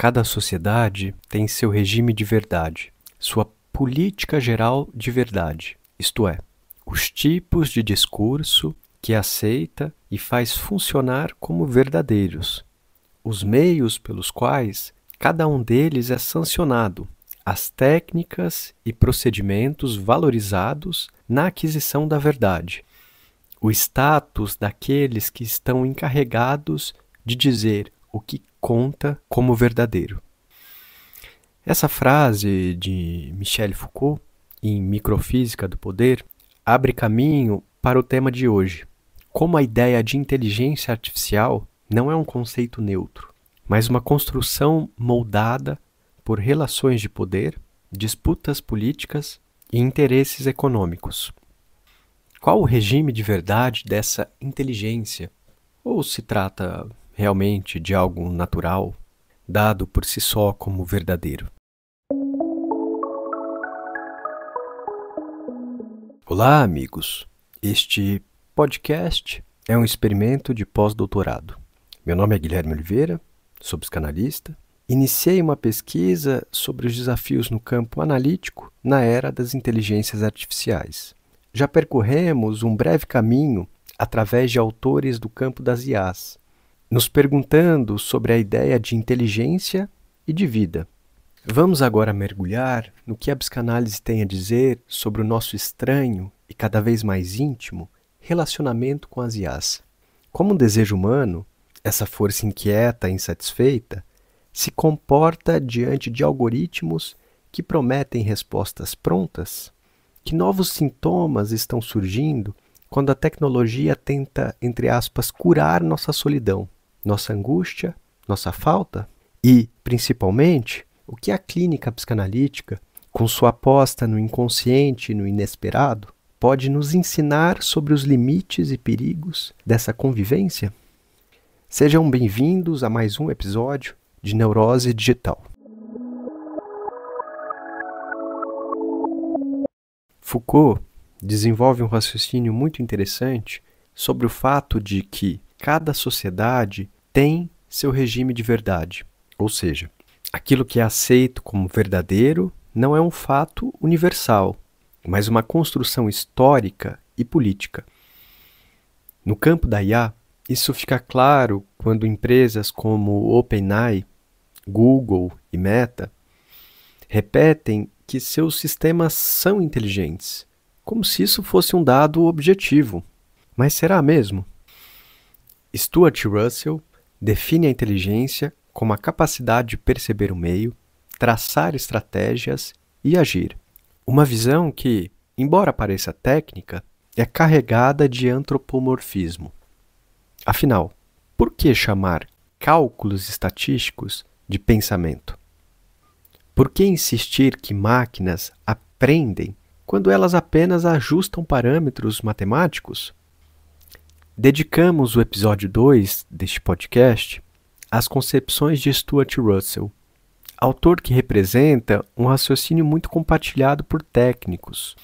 Cada sociedade tem seu regime de verdade, sua política geral de verdade, isto é, os tipos de discurso que aceita e faz funcionar como verdadeiros, os meios pelos quais cada um deles é sancionado, as técnicas e procedimentos valorizados na aquisição da verdade, o status daqueles que estão encarregados de dizer o que conta como verdadeiro. Essa frase de Michel Foucault, em Microfísica do Poder, abre caminho para o tema de hoje. Como a ideia de inteligência artificial não é um conceito neutro, mas uma construção moldada por relações de poder, disputas políticas e interesses econômicos. Qual o regime de verdade dessa inteligência? Ou se trata realmente de algo natural, dado por si só como verdadeiro? Olá, amigos! Este podcast é um experimento de pós-doutorado. Meu nome é Guilherme Oliveira, sou psicanalista. Iniciei uma pesquisa sobre os desafios no campo analítico na era das inteligências artificiais. Já percorremos um breve caminho através de autores do campo das IAs, nos perguntando sobre a ideia de inteligência e de vida. Vamos agora mergulhar no que a psicanálise tem a dizer sobre o nosso estranho e cada vez mais íntimo relacionamento com as IAs. Como um desejo humano, essa força inquieta e insatisfeita se comporta diante de algoritmos que prometem respostas prontas? Que novos sintomas estão surgindo quando a tecnologia tenta, entre aspas, curar nossa solidão, nossa angústia, nossa falta? E, principalmente, o que a clínica psicanalítica, com sua aposta no inconsciente e no inesperado, pode nos ensinar sobre os limites e perigos dessa convivência? Sejam bem-vindos a mais um episódio de Neurose Digital. Foucault desenvolve um raciocínio muito interessante sobre o fato de que cada sociedade tem seu regime de verdade, ou seja, aquilo que é aceito como verdadeiro não é um fato universal, mas uma construção histórica e política. No campo da IA, isso fica claro quando empresas como OpenAI, Google e Meta repetem que seus sistemas são inteligentes, como se isso fosse um dado objetivo. Mas será mesmo? Stuart Russell define a inteligência como a capacidade de perceber o meio, traçar estratégias e agir. Uma visão que, embora pareça técnica, é carregada de antropomorfismo. Afinal, por que chamar cálculos estatísticos de pensamento? Por que insistir que máquinas aprendem quando elas apenas ajustam parâmetros matemáticos? Dedicamos o episódio 2 deste podcast às concepções de Stuart Russell, autor que representa um raciocínio muito compartilhado por técnicos,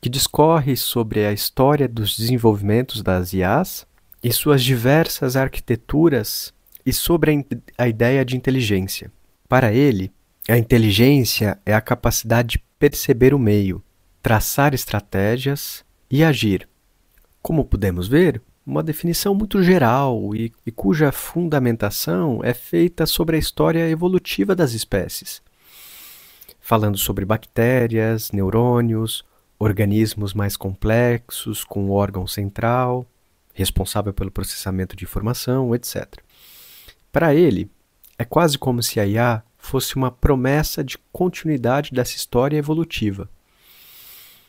que discorre sobre a história dos desenvolvimentos das IAs e suas diversas arquiteturas e sobre a ideia de inteligência. Para ele, a inteligência é a capacidade de perceber o meio, traçar estratégias e agir. Como podemos ver, uma definição muito geral e cuja fundamentação é feita sobre a história evolutiva das espécies, falando sobre bactérias, neurônios, organismos mais complexos com um órgão central, responsável pelo processamento de informação, etc. Para ele, é quase como se a IA fosse uma promessa de continuidade dessa história evolutiva,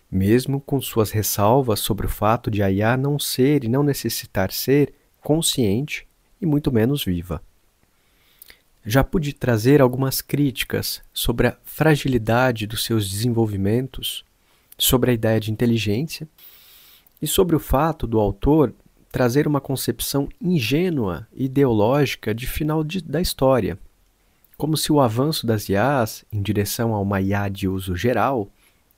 mesmo com suas ressalvas sobre o fato de a IA não ser e não necessitar ser consciente e muito menos viva. Já pude trazer algumas críticas sobre a fragilidade dos seus desenvolvimentos, sobre a ideia de inteligência e sobre o fato do autor trazer uma concepção ingênua e ideológica de final da história, como se o avanço das IAs em direção a uma IA de uso geral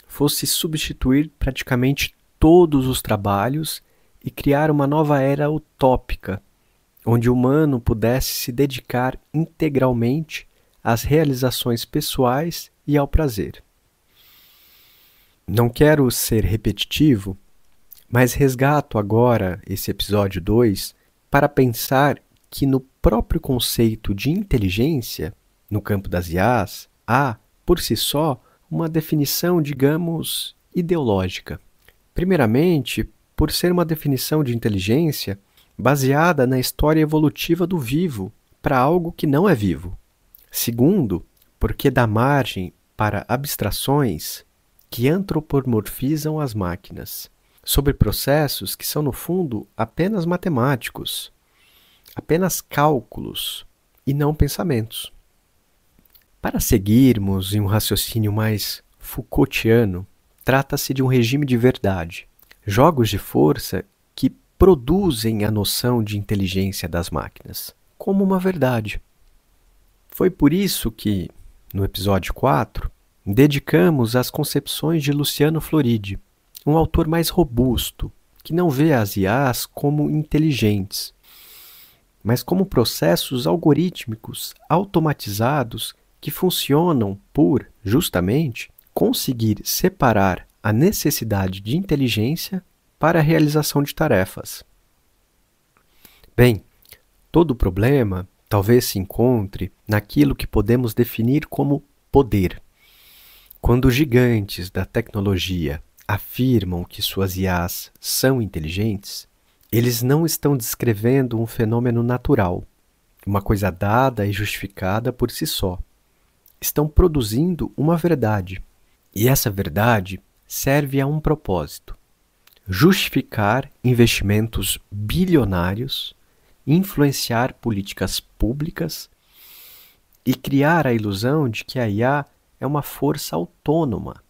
fosse substituir praticamente todos os trabalhos e criar uma nova era utópica, onde o humano pudesse se dedicar integralmente às realizações pessoais e ao prazer. Não quero ser repetitivo, mas resgato agora esse episódio 2 para pensar que no próprio conceito de inteligência, no campo das IAs, há, por si só, uma definição, digamos, ideológica. Primeiramente, por ser uma definição de inteligência baseada na história evolutiva do vivo para algo que não é vivo. Segundo, porque dá margem para abstrações que antropomorfizam as máquinas, sobre processos que são, no fundo, apenas matemáticos, apenas cálculos e não pensamentos. Para seguirmos em um raciocínio mais Foucaultiano, trata-se de um regime de verdade, jogos de força que produzem a noção de inteligência das máquinas, como uma verdade. Foi por isso que, no episódio 4, dedicamos às concepções de Luciano Floridi, um autor mais robusto, que não vê as IAs como inteligentes, mas como processos algorítmicos automatizados que funcionam por, justamente, conseguir separar a necessidade de inteligência para a realização de tarefas. Bem, todo o problema talvez se encontre naquilo que podemos definir como poder. Quando gigantes da tecnologia afirmam que suas IAs são inteligentes, eles não estão descrevendo um fenômeno natural, uma coisa dada e justificada por si só. Estão produzindo uma verdade. E essa verdade serve a um propósito: justificar investimentos bilionários, influenciar políticas públicas e criar a ilusão de que a IA é uma força autônoma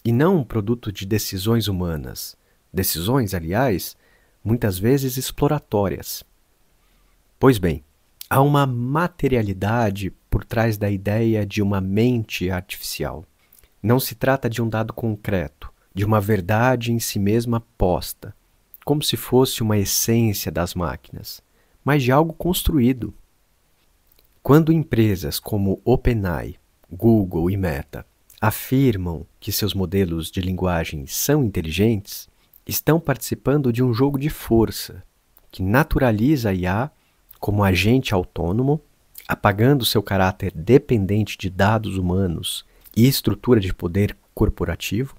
e não um produto de decisões humanas. Decisões, aliás, muitas vezes exploratórias. Pois bem, há uma materialidade por trás da ideia de uma mente artificial. Não se trata de um dado concreto, de uma verdade em si mesma posta, como se fosse uma essência das máquinas, mas de algo construído. Quando empresas como OpenAI, Google e Meta afirmam que seus modelos de linguagem são inteligentes, estão participando de um jogo de força que naturaliza a IA como agente autônomo, apagando seu caráter dependente de dados humanos e estrutura de poder corporativo,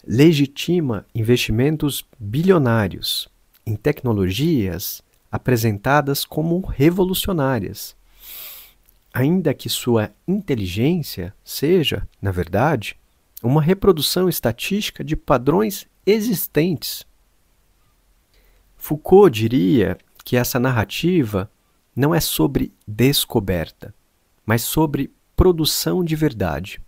legitima investimentos bilionários em tecnologias apresentadas como revolucionárias, ainda que sua inteligência seja, na verdade, uma reprodução estatística de padrões existentes. Foucault diria que essa narrativa não é sobre descoberta, mas sobre produção de verdade.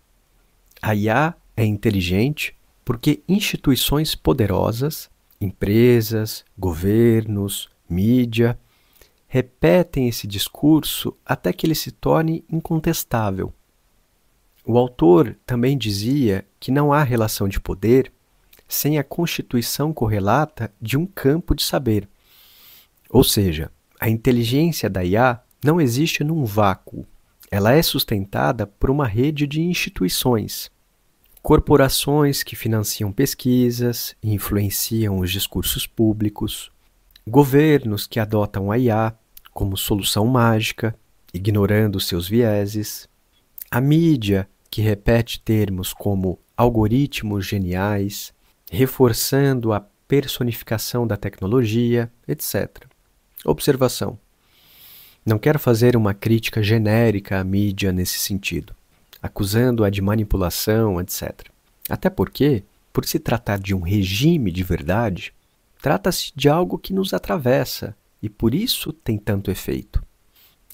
A IA é inteligente porque instituições poderosas, empresas, governos, mídia, repetem esse discurso até que ele se torne incontestável. O autor também dizia que não há relação de poder sem a constituição correlata de um campo de saber. Ou seja, a inteligência da IA não existe num vácuo. Ela é sustentada por uma rede de instituições, corporações que financiam pesquisas e influenciam os discursos públicos, governos que adotam a IA como solução mágica, ignorando seus vieses, a mídia que repete termos como algoritmos geniais, reforçando a personificação da tecnologia, etc. Observação: não quero fazer uma crítica genérica à mídia nesse sentido, acusando-a de manipulação, etc. Até porque, por se tratar de um regime de verdade, trata-se de algo que nos atravessa e por isso tem tanto efeito.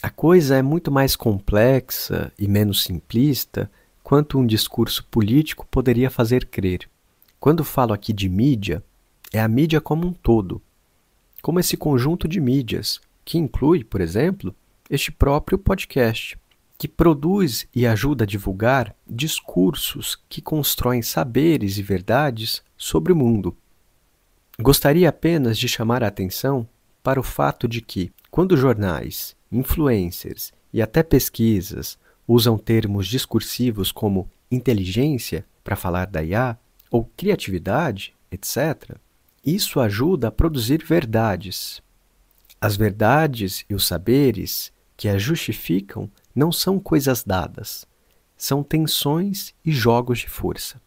A coisa é muito mais complexa e menos simplista quanto um discurso político poderia fazer crer. Quando falo aqui de mídia, é a mídia como um todo, como esse conjunto de mídias, que inclui, por exemplo, este próprio podcast, que produz e ajuda a divulgar discursos que constroem saberes e verdades sobre o mundo. Gostaria apenas de chamar a atenção para o fato de que, quando jornais, influencers e até pesquisas usam termos discursivos como inteligência para falar da IA ou criatividade, etc., isso ajuda a produzir verdades. As verdades e os saberes que as justificam não são coisas dadas, são tensões e jogos de força.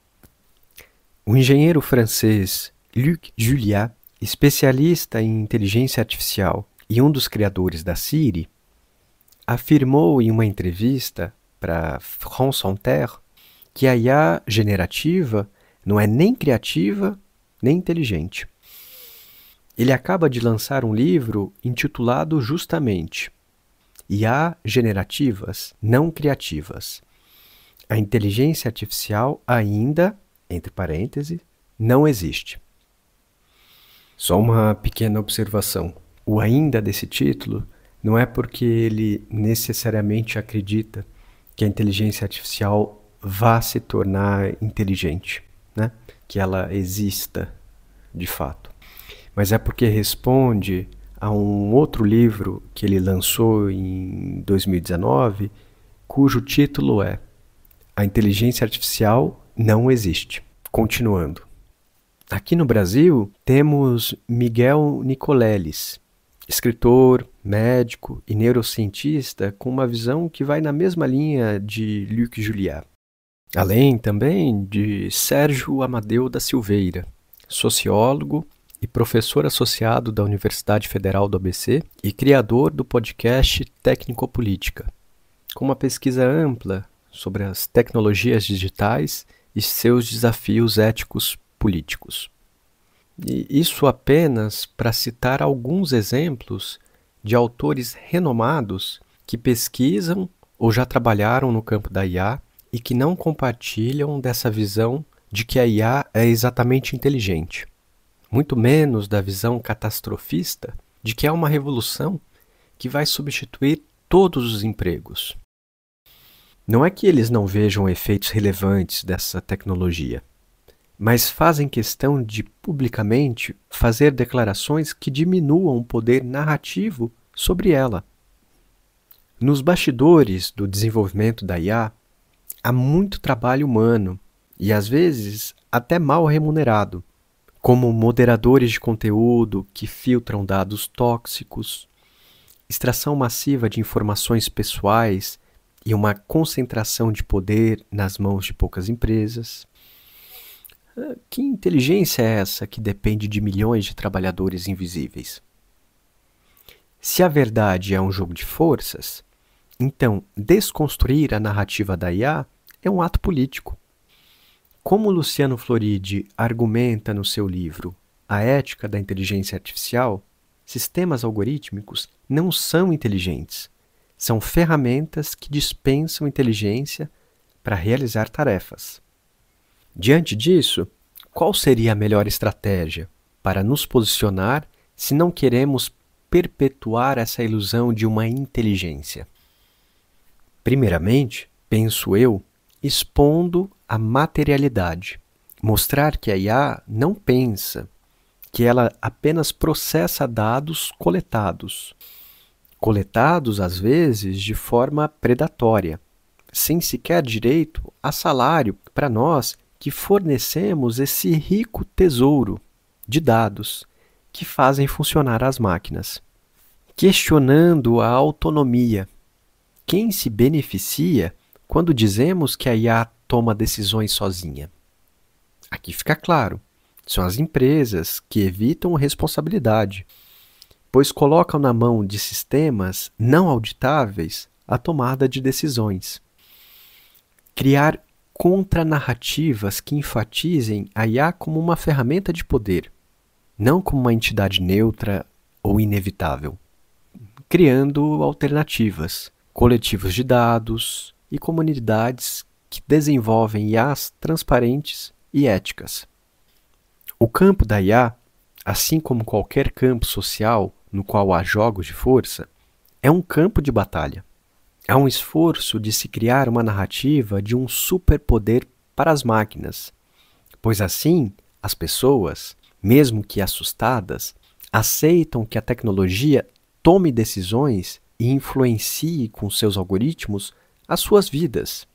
O engenheiro francês Luc Julia, especialista em inteligência artificial e um dos criadores da Siri, afirmou em uma entrevista para France Inter que a IA generativa não é nem criativa nem inteligente. Ele acaba de lançar um livro intitulado justamente IA generativas não criativas. A inteligência artificial ainda, entre parênteses, não existe. Só uma pequena observação. O ainda desse título não é porque ele necessariamente acredita que a inteligência artificial vá se tornar inteligente, né? Que ela exista de fato. Mas é porque responde a um outro livro que ele lançou em 2019, cujo título é A Inteligência Artificial Não Existe. Continuando. Aqui no Brasil, temos Miguel Nicoleles, escritor, médico e neurocientista com uma visão que vai na mesma linha de Luc Julia. Além também de Sérgio Amadeu da Silveira, sociólogo e professor associado da Universidade Federal do ABC e criador do podcast Tecnicopolítica, com uma pesquisa ampla sobre as tecnologias digitais e seus desafios éticos políticos. E isso apenas para citar alguns exemplos de autores renomados que pesquisam ou já trabalharam no campo da IA e que não compartilham dessa visão de que a IA é exatamente inteligente, muito menos da visão catastrofista de que é uma revolução que vai substituir todos os empregos. Não é que eles não vejam efeitos relevantes dessa tecnologia, mas fazem questão de publicamente fazer declarações que diminuam o poder narrativo sobre ela. Nos bastidores do desenvolvimento da IA, há muito trabalho humano e, às vezes, até mal remunerado, como moderadores de conteúdo que filtram dados tóxicos, extração massiva de informações pessoais e uma concentração de poder nas mãos de poucas empresas. Que inteligência é essa que depende de milhões de trabalhadores invisíveis? Se a verdade é um jogo de forças, então desconstruir a narrativa da IA é um ato político. Como Luciano Floridi argumenta no seu livro A Ética da Inteligência Artificial, sistemas algorítmicos não são inteligentes. São ferramentas que dispensam inteligência para realizar tarefas. Diante disso, qual seria a melhor estratégia para nos posicionar se não queremos perpetuar essa ilusão de uma inteligência? Primeiramente, penso eu, expondo a materialidade. Mostrar que a IA não pensa, que ela apenas processa dados coletados. Coletados, às vezes, de forma predatória, sem sequer direito a salário para nós que fornecemos esse rico tesouro de dados que fazem funcionar as máquinas. Questionando a autonomia. Quem se beneficia quando dizemos que a IA toma decisões sozinha? Aqui fica claro, são as empresas que evitam responsabilidade, pois colocam na mão de sistemas não auditáveis a tomada de decisões. Criar contranarrativas que enfatizem a IA como uma ferramenta de poder, não como uma entidade neutra ou inevitável. Criando alternativas, coletivos de dados e comunidades que desenvolvem IAs transparentes e éticas. O campo da IA, assim como qualquer campo social no qual há jogos de força, é um campo de batalha. Há um esforço de se criar uma narrativa de um superpoder para as máquinas, pois assim as pessoas, mesmo que assustadas, aceitam que a tecnologia tome decisões e influencie com seus algoritmos às suas vidas.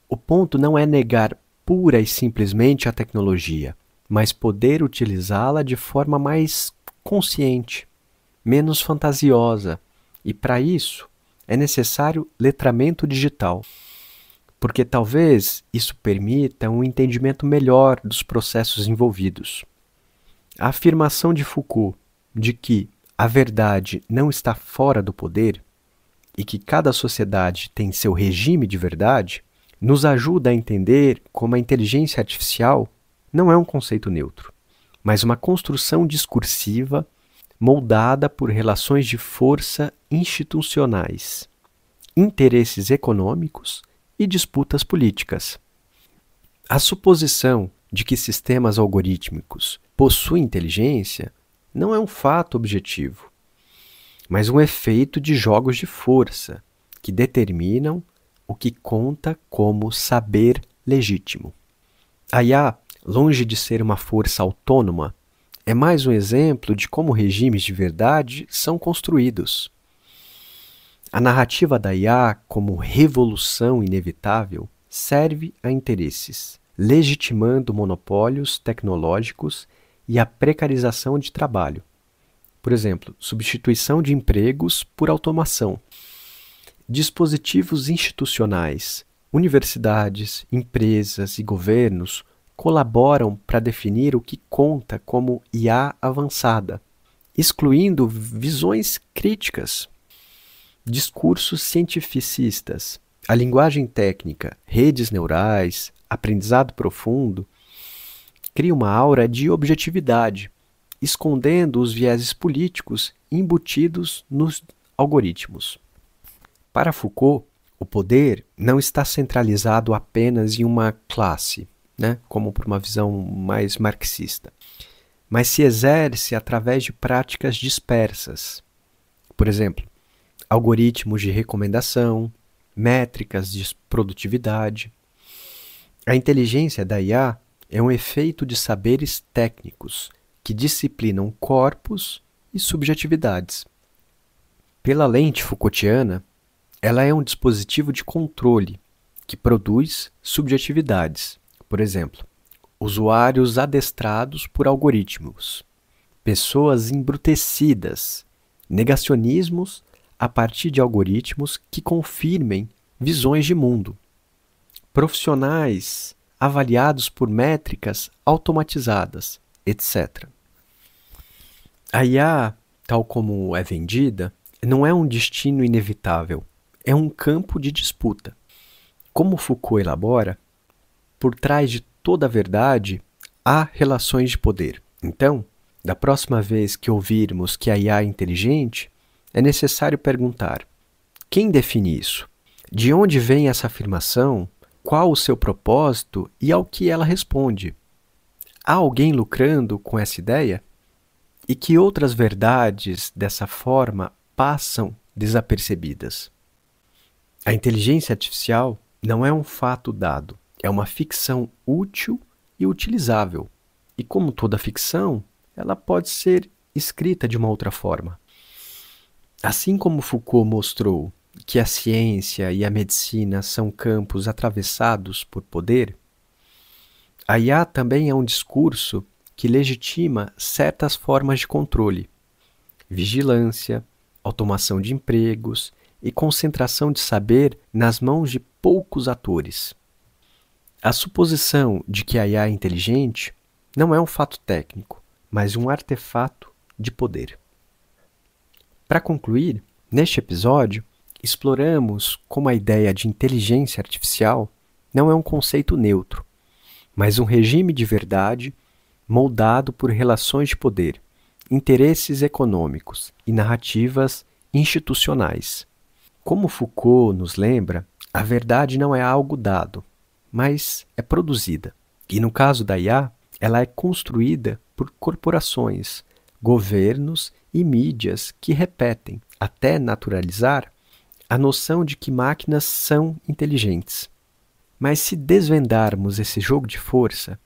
O ponto não é negar pura e simplesmente a tecnologia, mas poder utilizá-la de forma mais consciente, menos fantasiosa, e para isso é necessário letramento digital, porque talvez isso permita um entendimento melhor dos processos envolvidos. A afirmação de Foucault de que a verdade não está fora do poder e que cada sociedade tem seu regime de verdade, nos ajuda a entender como a inteligência artificial não é um conceito neutro, mas uma construção discursiva moldada por relações de força institucionais, interesses econômicos e disputas políticas. A suposição de que sistemas algorítmicos possuem inteligência não é um fato objetivo, mas um efeito de jogos de força que determinam o que conta como saber legítimo. A IA, longe de ser uma força autônoma, é mais um exemplo de como regimes de verdade são construídos. A narrativa da IA como revolução inevitável serve a interesses, legitimando monopólios tecnológicos e a precarização de trabalho. Por exemplo, substituição de empregos por automação. Dispositivos institucionais, universidades, empresas e governos colaboram para definir o que conta como IA avançada, excluindo visões críticas. Discursos cientificistas, a linguagem técnica, redes neurais, aprendizado profundo, cria uma aura de objetividade, escondendo os vieses políticos embutidos nos algoritmos. Para Foucault, o poder não está centralizado apenas em uma classe, como por uma visão mais marxista, mas se exerce através de práticas dispersas. Por exemplo, algoritmos de recomendação, métricas de produtividade. A inteligência da IA é um efeito de saberes técnicos que disciplinam corpos e subjetividades. Pela lente Foucaultiana, ela é um dispositivo de controle que produz subjetividades. Por exemplo, usuários adestrados por algoritmos, pessoas embrutecidas, negacionismos a partir de algoritmos que confirmem visões de mundo, profissionais avaliados por métricas automatizadas, etc. A IA, tal como é vendida, não é um destino inevitável, é um campo de disputa. Como Foucault elabora, por trás de toda a verdade há relações de poder. Então, da próxima vez que ouvirmos que a IA é inteligente, é necessário perguntar: quem define isso? De onde vem essa afirmação? Qual o seu propósito e ao que ela responde? Há alguém lucrando com essa ideia? E que outras verdades dessa forma passam desapercebidas? A inteligência artificial não é um fato dado, é uma ficção útil e utilizável. E como toda ficção, ela pode ser escrita de uma outra forma. Assim como Foucault mostrou que a ciência e a medicina são campos atravessados por poder, a IA também é um discurso que legitima certas formas de controle, vigilância, automação de empregos e concentração de saber nas mãos de poucos atores. A suposição de que a IA é inteligente não é um fato técnico, mas um artefato de poder. Para concluir, neste episódio, exploramos como a ideia de inteligência artificial não é um conceito neutro, mas um regime de verdade moldado por relações de poder, interesses econômicos e narrativas institucionais. Como Foucault nos lembra, a verdade não é algo dado, mas é produzida. E no caso da IA, ela é construída por corporações, governos e mídias que repetem, até naturalizar, a noção de que máquinas são inteligentes. Mas se desvendarmos esse jogo de força,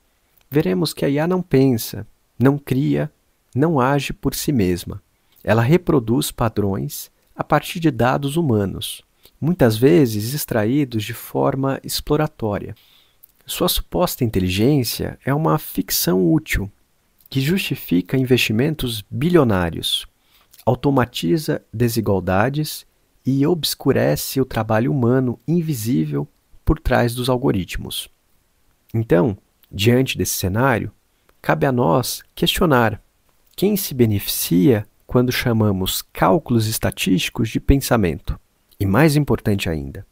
veremos que a IA não pensa, não cria, não age por si mesma. Ela reproduz padrões a partir de dados humanos muitas vezes extraídos de forma exploratória. Sua suposta inteligência é uma ficção útil que justifica investimentos bilionários, automatiza desigualdades e obscurece o trabalho humano invisível por trás dos algoritmos. Então, diante desse cenário, cabe a nós questionar quem se beneficia quando chamamos cálculos estatísticos de pensamento. E mais importante ainda,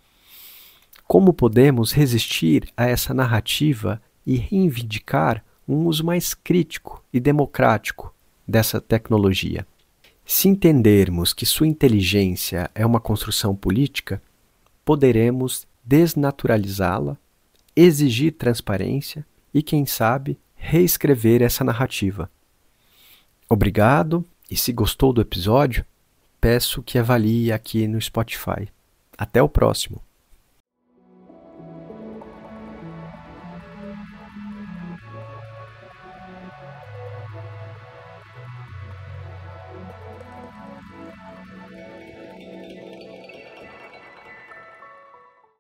como podemos resistir a essa narrativa e reivindicar um uso mais crítico e democrático dessa tecnologia? Se entendermos que sua inteligência é uma construção política, poderemos desnaturalizá-la, exigir transparência e, quem sabe, reescrever essa narrativa. Obrigado, e se gostou do episódio, peço que avalie aqui no Spotify. Até o próximo!